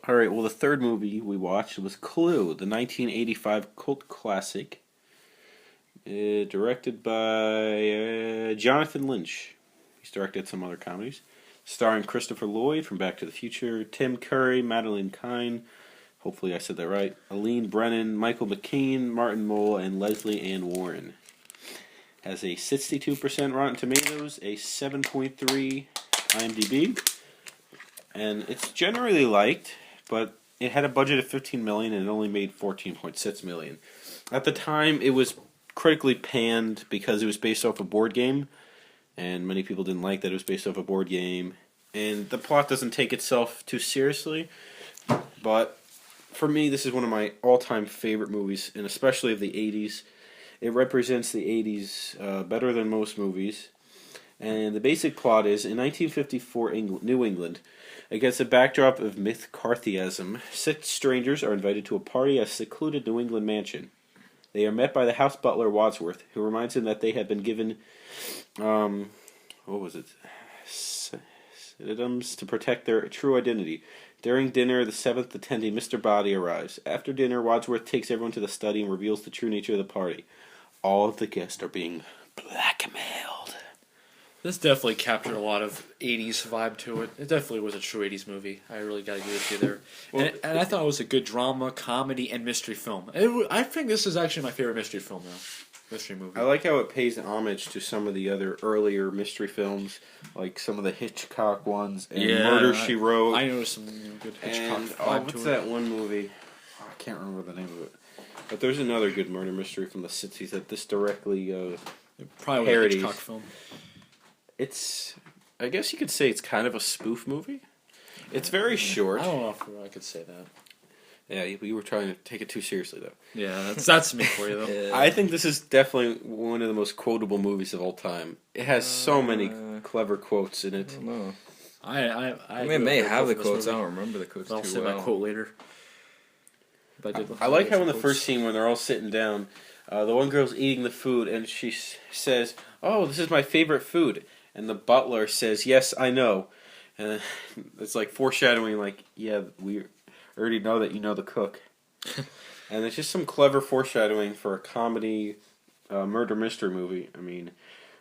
All right. Well, the third movie we watched was Clue, the 1985 cult classic, directed by Jonathan Lynch. He's directed some other comedies, starring Christopher Lloyd from Back to the Future, Tim Curry, Madeline Kahn. Hopefully, I said that right. Aline Brennan, Michael McKean, Martin Mull, and Leslie Ann Warren. Has a 62% Rotten Tomatoes, a 7.3 IMDb, and it's generally liked, but it had a budget of $15 million and it only made $14.6 million. At the time, it was critically panned because it was based off a board game, and many people didn't like that it was based off a board game. And the plot doesn't take itself too seriously, but for me, this is one of my all-time favorite movies, and especially of the 80s. It represents the 80s better than most movies. And the basic plot is, in 1954 New England, against a backdrop of McCarthyism, 6 strangers are invited to a party at a secluded New England mansion. They are met by the house butler Wadsworth, who reminds them that they have been given, sedums to protect their true identity. During dinner, the 7th attendee, Mr. Body, arrives. After dinner, Wadsworth takes everyone to the study and reveals the true nature of the party. All of the guests are being blackmailed. This definitely captured a lot of 80s vibe to it. It definitely was a true 80s movie. I really got to give it to you there. Well, and I thought it was a good drama, comedy, and mystery film. I think this is actually my favorite mystery film now. Mystery movie. I like how it pays homage to some of the other earlier mystery films, like some of the Hitchcock ones, and Murder, She Wrote. I noticed some good Hitchcock vibe to it. What's that one movie? Oh, I can't remember the name of it. But there's another good murder mystery from the 60s that this directly probably parodies. A Hitchcock film. It's, I guess you could say it's kind of a spoof movie. It's very short. I don't know if I could say that. Yeah, we were trying to take it too seriously, though. Yeah, that's me for you, though. Yeah. I think this is definitely one of the most quotable movies of all time. It has so many clever quotes in it. I don't know. I mean, it may have the quotes. I don't remember the quotes too well. I'll say my quote later. But I like how in the first scene when they're all sitting down, the one girl's eating the food and she says, "Oh, this is my favorite food." And the butler says, "Yes, I know." And it's like foreshadowing, like, yeah, we already know that you know the cook. And it's just some clever foreshadowing for a comedy murder mystery movie. I mean,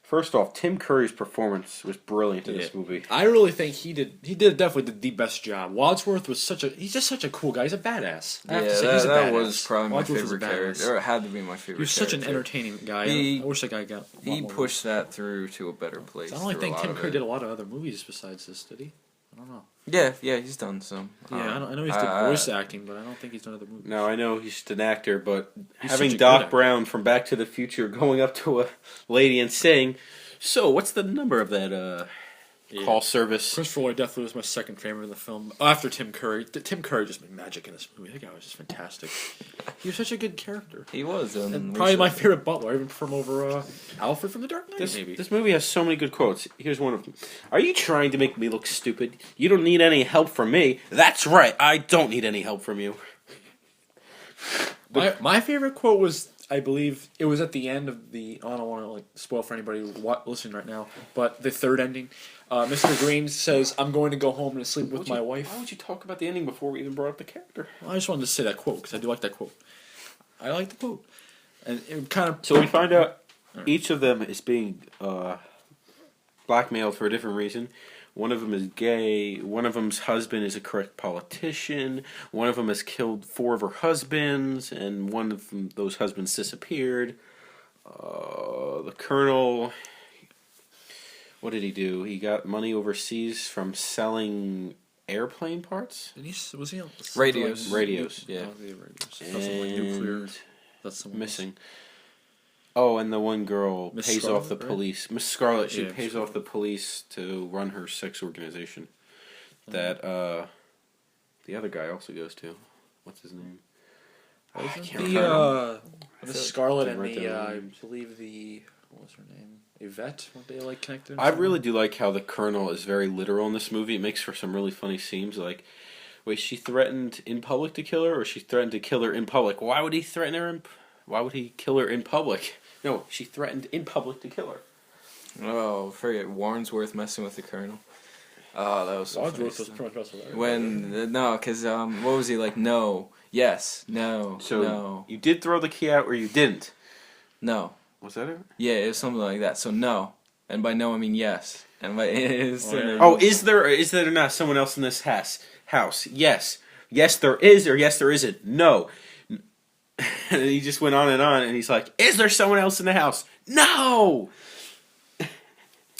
first off, Tim Curry's performance was brilliant in this movie. I really think he definitely did the best job. Wadsworth was he's just such a cool guy. He's a badass. I have to say, he's a badass. That was probably my Wadsworth favorite character. Or it had to be my favorite. He was such an entertaining guy. I wish that guy got. He pushed that through to a better place. I don't think Tim Curry did a lot of other movies besides this, did he? I don't know. Yeah, he's done some. Yeah, I know he's did voice acting, but I don't think he's done other movies. No, I know he's just an actor, but having Doc Brown from Back to the Future going up to a lady and saying, "So, what's the number of that call service?" Christopher Lloyd definitely was my second favorite in the film. After Tim Curry. Tim Curry just made magic in this movie. That guy was just fantastic. He was such a good character. He was. And probably my favorite butler, even from over Alfred from The Dark Knight, maybe. This movie has so many good quotes. Here's one of them. "Are you trying to make me look stupid? You don't need any help from me." "That's right, I don't need any help from you." My favorite quote was, I believe, it was at the end of the, I don't want to spoil for anybody listening right now, but the third ending. Mr. Green says, "I'm going to go home and sleep with my wife." Why would you talk about the ending before we even brought up the character? Well, I just wanted to say that quote, because I do like that quote. I like the quote. And it kind of... So we find out each of them is being blackmailed for a different reason. One of them is gay. One of them's husband is a correct politician. One of them has killed 4 of her husbands, and one of those husbands disappeared. The colonel, what did he do? He got money overseas from selling airplane parts. Was he radios? Radios, yeah. Something like nuclear. That's missing. Oh, and the one girl pays off the police. Miss Scarlet, she pays off the police to run her sex organization. That the other guy also goes to. What's his name? I can't remember. Miss Scarlet and I believe what was her name? Yvette? Weren't they like connected? I really do like how the colonel is very literal in this movie. It makes for some really funny scenes. Like, wait, she threatened in public to kill her, or she threatened to kill her in public? Why would he threaten her? Why would he kill her in public? No, she threatened in public to kill her. Oh, forget Warrensworth messing with the colonel. Oh, that was so funny. Wadsworth was pretty much best. When no, because what was he like? No, yes, no, So no, you did throw the key out, or you didn't? no. Was that it? Yeah, it was something like that. So no, and by no I mean yes, and by Oh, is there or is there not someone else in this house? Yes. Yes, there is, or yes, there isn't. No. And he just went on, and he's like, "Is there someone else in the house?" No.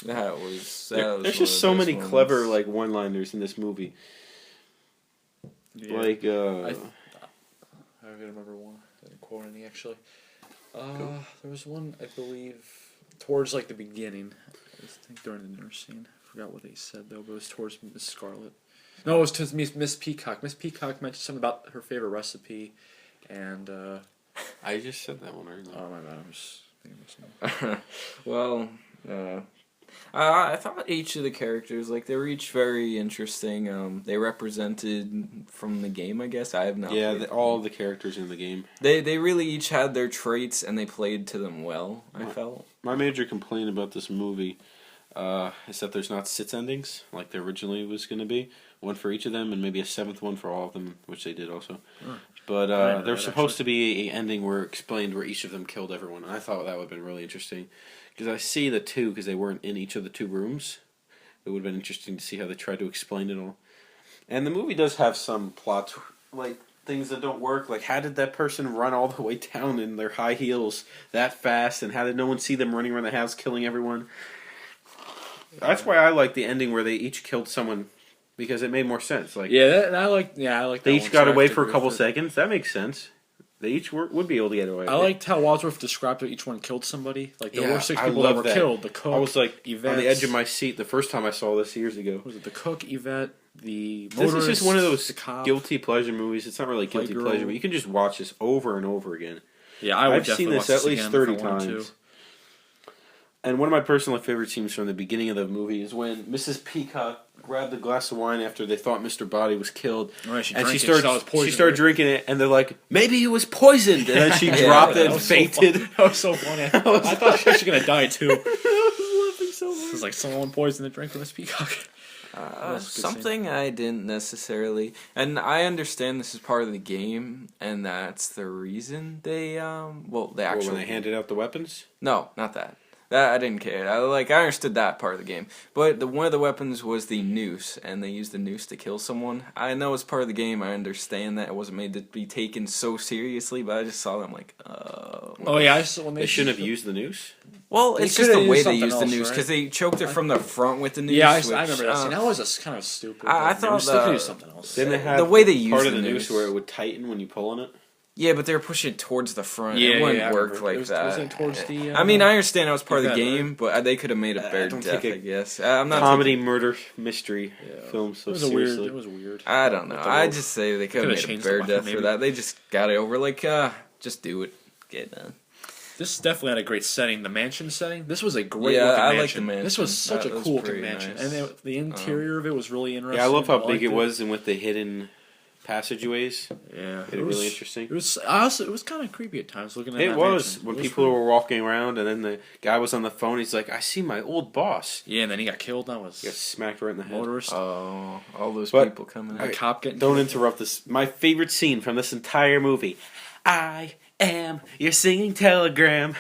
that was. There's just so many clever like one-liners in this movie. Yeah. Like, I gotta remember one. I didn't quote any actually. There was one I believe towards like the beginning. I think during the nurse scene. I forgot what they said though, but it was towards Miss Scarlet. No, it was to Miss Peacock. Miss Peacock mentioned something about her favorite recipe, and I just said that one already. oh my god, I'm just thinking of something. Well, I thought each of the characters, like, they were each very interesting. They represented from the game, I guess. I have not. Yeah, played all the characters in the game. They really each had their traits, and they played to them well, I felt. My major complaint about this movie is that there's not 6 endings like there originally was going to be. One for each of them, and maybe a 7th one for all of them, which they did also. But there's supposed to be an ending where it explained where each of them killed everyone. And I thought that would have been really interesting. Because I see the 2, because they weren't in each of the 2 rooms. It would have been interesting to see how they tried to explain it all. And the movie does have some plots, like things that don't work. Like, how did that person run all the way down in their high heels that fast? And how did no one see them running around the house killing everyone? That's why I like the ending where they each killed someone. Because it made more sense. Like I like that. they each one, got so I away have to for a agree couple with it. seconds. That makes sense. They each would be able to get away. I liked how Wadsworth described how each one killed somebody. Like there Yeah, were 6 I people that love were that. killed. The cook. I was like Yvette, on the edge of my seat the first time I saw this years ago. Was it the cook, Yvette, the This motorist, is just one of those the cop? guilty pleasure movies. It's not really guilty Playgirl. pleasure, but you can just watch this over and over again. Yeah, I would I've seen definitely this watch at least again 30 if I wanted times. to. And one of my personal favorite scenes from the beginning of the movie is when Mrs. Peacock grabbed a glass of wine after they thought Mr. Body was killed. Right, she And drank she it, she thought it was poison, started right? drinking it, and they're like, maybe he was poisoned. And then she Yeah, dropped that it and was so fainted. fun. That was so funny. I thought she was actually gonna die too. It I was laughing so hard. was like someone poisoned the drink from Miss Peacock. was a good Something I didn't necessarily, and I understand this is part of the game, and that's the reason they actually when they handed out the weapons? no, not that. That I didn't care. I understood that part of the game, but one of the weapons was the noose, and they used the noose to kill someone. I know it's part of the game. I understand that it wasn't made to be taken so seriously, but I just saw them like, Oh yeah, I saw when They shouldn't have used the noose? well, They it's just the could've way used they something used the else, noose right? because they choked her from the front with the noose. Yeah, I which, remember that scene. That was just kind of stupid. I but thought they could the- use something else. Didn't they have The way they part used of the the noose noose. where it would tighten when you pull on it? Yeah, but they were pushing it towards the front. Yeah, it wouldn't yeah, I work remember. like It was- that. was it towards the, I mean, I understand that was part of the Yvette, right? game, but they could have made a better don't death. take I a guess I'm not Comedy, murder, mystery Yeah. film so It was a seriously. weird. It was weird. I don't know. With the I rope. just say they could Could've have made a changed better the death maybe. for that. They just got it over. Like, just do it. Get it done. This definitely had a great setting. The mansion setting. This was a great Yeah, looking I mansion. like the mansion. This was such That a was cool looking pretty mansion, nice. and the interior of it was really interesting. Yeah, I love how liked big it it was and with the hidden passageways. Yeah, Made it really interesting. It was also, it was kind of creepy at times looking at It that was mansion. when It was people pretty- were walking around, and then the guy was on the phone. He's like, "I see my old boss." Yeah, and then he got killed. That was He got smacked right in the head. motorist. Oh, all those But- people coming the in. cop getting Don't killed. interrupt this. My favorite scene from this entire movie. I am your singing telegram.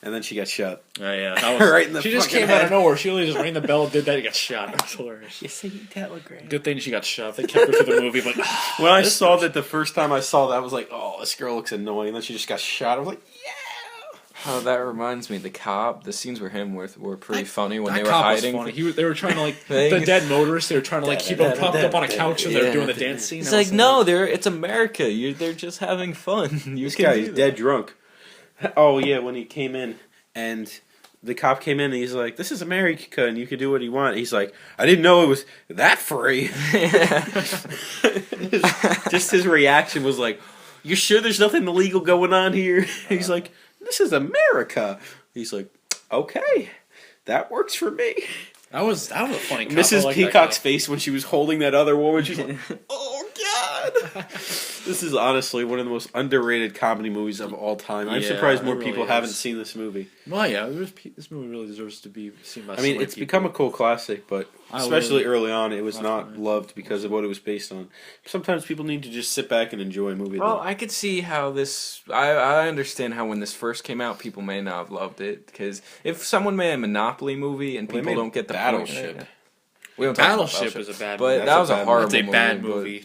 And then she got shot. Oh yeah, that was, Right in the she just fucking came out head. of nowhere. She literally just rang the bell, did that, and got shot. That was hilarious. Your singing telegram. Good thing she got shot. They kept her through the movie, but When I saw that the first time I saw that, I was like, "Oh, this girl looks annoying." And then she just got shot. I was like, "Yeah." Oh, that reminds me. The cop. The scenes with him were pretty funny when that they were cop hiding. was funny. They were trying to like They- the dead motorist. They were trying to like keep him propped up on a couch and they were Yeah. doing the dance scene. It's That like, was no, it's America. They're just having fun. You This can guy do is that. dead drunk. Oh yeah, when he came in and the cop came in and he's like, "This is America and you can do what you want." He's like, "I didn't know it was that free." Just his reaction was like, "You sure there's nothing illegal going on here?" He's like, "This is America." He's like, "Okay, that works for me." That was a funny. Cop. I Mrs. like that Peacock's cop. face when she was holding that other woman, she's like, "Oh God, this This is honestly one of the most underrated comedy movies of all time. I'm Yeah, surprised it more really people is. haven't seen this movie. Well, yeah, this movie really deserves to be seen by. I mean, so many it's people. become a cult classic, but I especially really- early on, it was not definitely. loved because of what it was based on. Sometimes people need to just sit back and enjoy a movie. Well, though. I could see how this. I understand how when this first came out, people may not have loved it because if someone made a Monopoly movie and Well, they people made don't get the Battleship. point, we don't talk about Battleship is a bad but movie. That's that a was a bad horrible That's a bad but- movie.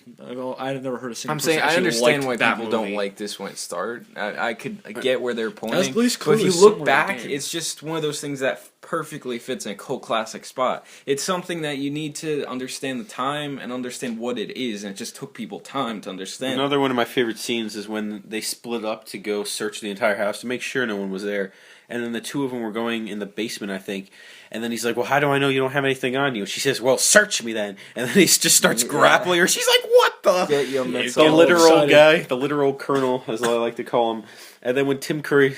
I've never heard a single I'm saying person I actually understand like why that people don't movie. like this when it started. I could get where they're pointing, At least but if Clue you is look somewhere in back, the game. it's just one of those things that perfectly fits in a cult classic spot. It's something that you need to understand the time and understand what it is, and it just took people time to understand. Another one of my favorite scenes is when they split up to go search the entire house to make sure no one was there. And then the two of them were going in the basement, I think. And then he's like, well, how do I know you don't have anything on you? She says, well, search me then. And then he just starts Yeah. grappling her. She's like, what the? Get your Yeah, mitts The all off. literal excited. guy, the literal colonel, as I like to call him. And then when Tim Curry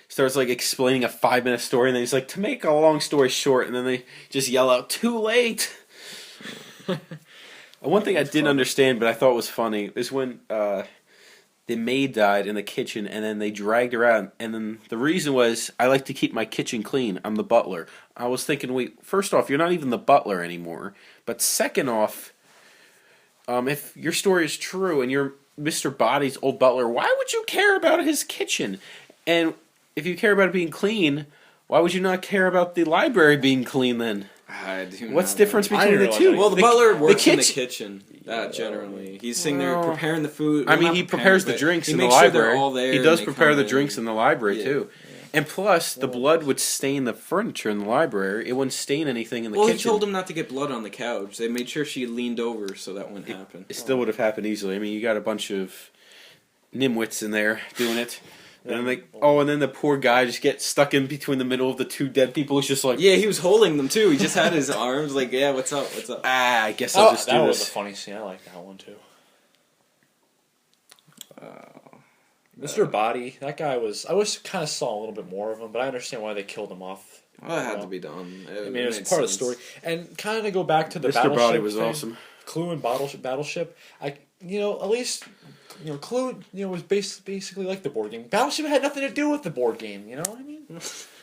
starts like explaining a 5-minute story, and then he's like, to make a long story short, and then they just yell out, too late. One thing I didn't understand, but I thought was funny, is when the maid died in the kitchen, and then they dragged her out, and then the reason was, I like to keep my kitchen clean. I'm the butler. I was thinking, wait, first off, you're not even the butler anymore. But second off, if your story is true and you're Mr. Body's old butler, why would you care about his kitchen? And if you care about it being clean, why would you not care about the library being clean then? I do What's not the difference know. I between the didn't two? realize Well, the butler works in the kitchen- kitchen. Generally, he's sitting there Well, preparing the food. I well, mean, not he preparing, prepares the but drinks he in the makes sure they're library. all there He and does they prepare come the in. drinks in the library Yeah. too. And plus, the blood would stain the furniture in the library. It wouldn't stain anything in the Well, kitchen. he told him not to get blood on the couch. They made sure she leaned over so that wouldn't happen. It still would have happened easily. I mean, you got a bunch of nimwits in there doing it. And then and then the poor guy just gets stuck in between the middle of the two dead people. He's just like, Yeah, he was holding them too. He just had his arms like, yeah, what's up, what's up? I guess I'll just that do was a this. funny scene. I like that one too. Mr. Body, that guy was. I wish kind of saw a little bit more of him, but I understand why they killed him off. Well, it had to be done. I mean, it was made part of the sense. story, and kind of to go back to the Mr. Battleship Body was thing, awesome. Clue and Battleship. At least Clue, was basically like the board game. Battleship had nothing to do with the board game. You know what I mean?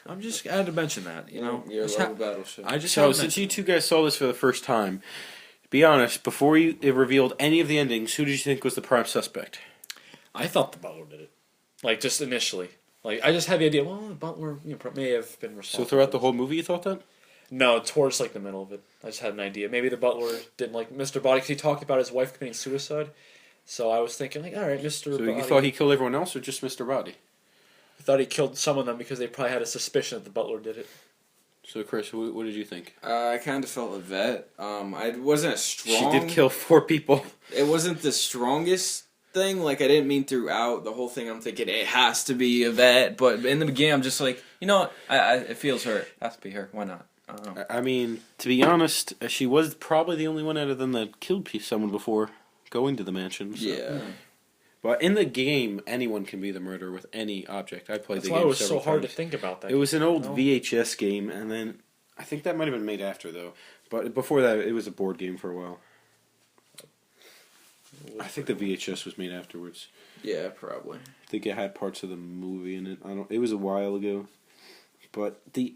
I'm just I had to mention that. Your Just love ha- of Battleship. I just So, had to since mention you two guys saw this for the first time, be honest, before it revealed any of the endings, who did you think was the prime suspect? I thought the butler did it, like just initially. Like I just had the idea. Well, the butler may have been So responsible. throughout the whole movie, you thought that? No, towards like the middle of it. I just had an idea. Maybe the butler didn't like Mr. Body because he talked about his wife committing suicide. So I was thinking, like, all right, Mr. So Body. you thought he killed everyone else, or just Mr. Body? I thought he killed some of them because they probably had a suspicion that the butler did it. So Chris, what did you think? I kind of felt Yvette. I wasn't as strong. She did kill 4 people. It wasn't the strongest thing. Like, I didn't mean throughout the whole thing I'm thinking it has to be Yvette. But in the beginning, I'm just like, you know what? It feels her. It has to be her. Why not? I don't know. I mean, to be honest, she was probably the only one out of them that killed someone before going to the mansion. So. Yeah. But in the game, anyone can be the murderer with any object. I played That's the why game it was so several hard to times. think about that. It was an old No. VHS game, and then I think that might have been made after though. But before that, it was a board game for a while. I think the VHS was made afterwards. Yeah, probably. I think it had parts of the movie in it. It was a while ago, but the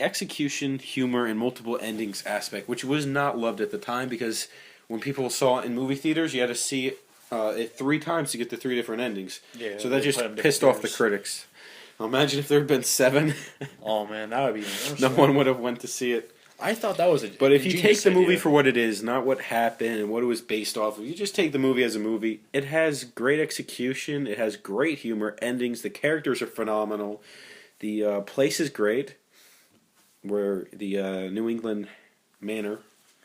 execution, humor, and multiple endings aspect, which was not loved at the time, because when people saw it in movie theaters, you had to see it 3 times to get the 3 different endings. Yeah, So that they just put 'em different pissed off the theaters. critics. Now imagine if there had been 7, Oh man, that would be worse. no one would have went to see it. I thought that was a. But if you take ingenious the movie idea. for what it is, not what happened and what it was based off of, you just take the movie as a movie, it has great execution, it has great humor, endings, the characters are phenomenal, the place is great, where the New England manor,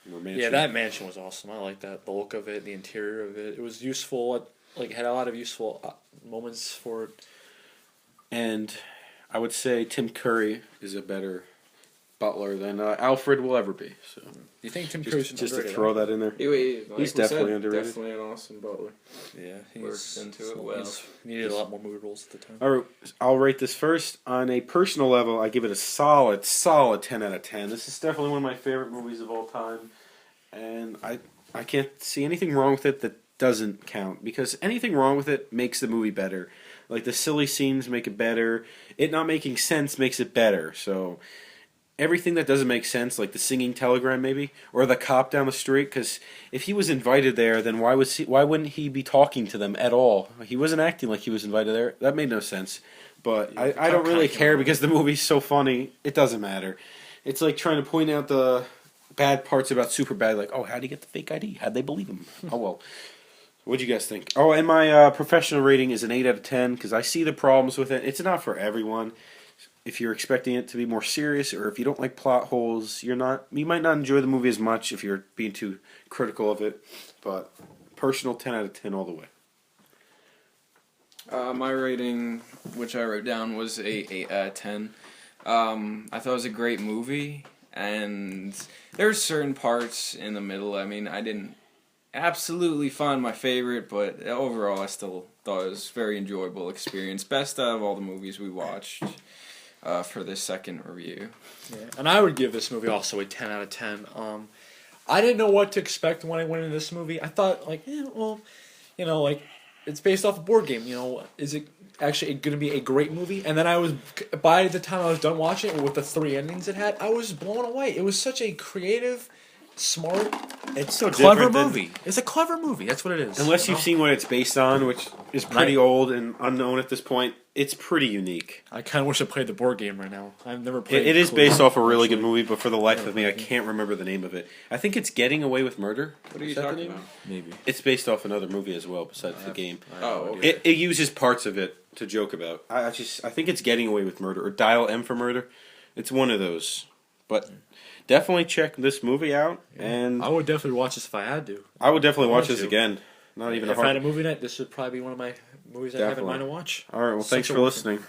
or mansion. Yeah, that mansion was awesome. I like that. The look of it, the interior of it. It was useful. Like, had a lot of useful moments for it. And I would say Tim Curry is a better butler than Alfred will ever be. So Do you think Tim Curry's just to underrated? throw that in there. He's definitely underrated. Definitely an awesome butler. Yeah, Works into it well. He needed a lot more movie roles at the time. All right, I'll rate this first. On a personal level, I give it a solid 10 out of 10. This is definitely one of my favorite movies of all time. And I can't see anything wrong with it. doesn't count because anything wrong with it makes the movie better. Like the silly scenes make it better. It not making sense makes it better. So everything that doesn't make sense, like the singing telegram maybe, or the cop down the street, because if he was invited there, then why wouldn't he be talking to them at all? He wasn't acting like he was invited there. That made no sense. But I don't really care because the movie's so funny. It doesn't matter. It's like trying to point out the bad parts about Superbad, like, oh, how'd he get the fake ID? How'd they believe him? Oh, well. What'd you guys think? Oh, and my professional rating is an 8 out of 10 because I see the problems with it. It's not for everyone. If you're expecting it to be more serious or if you don't like plot holes, you might not enjoy the movie as much if you're being too critical of it. But personal 10 out of 10 all the way. My rating, which I wrote down, was a 8 out of 10. I thought it was a great movie, and there were certain parts in the middle. I mean, I didn't absolutely find my favorite, but overall I still thought it was a very enjoyable experience. Best out of all the movies we watched for this second review. Yeah. And I would give this movie also a 10 out of 10. I didn't know what to expect when I went into this movie. I thought, like, it's based off a board game. Is it actually going to be a great movie? And then by the time I was done watching it with the 3 endings it had, I was blown away. It was such a creative, smart, It's so clever different than- movie. It's a clever movie. That's what it is. Unless you've seen what it's based on, which is pretty old and unknown at this point, it's pretty unique. I kind of wish I played the board game right now. I've never played It is Clue, based off a really good actually. movie, but for the life of me, I can't remember the name of it. I think it's Getting Away with Murder. What are you Is that the talking name? about? Maybe. It's based off another movie as well, besides the game. Oh, okay. It uses parts of it to joke about. I think it's Getting Away with Murder or Dial M for Murder. It's one of those. But definitely check this movie out, and I would definitely watch this if I had to. I would definitely watch want this to. again. Not even If a I had a hard. movie night, this would probably be one of my movies I have in Definitely. mind to watch. All right. Well, Such thanks a for wonderful- listening.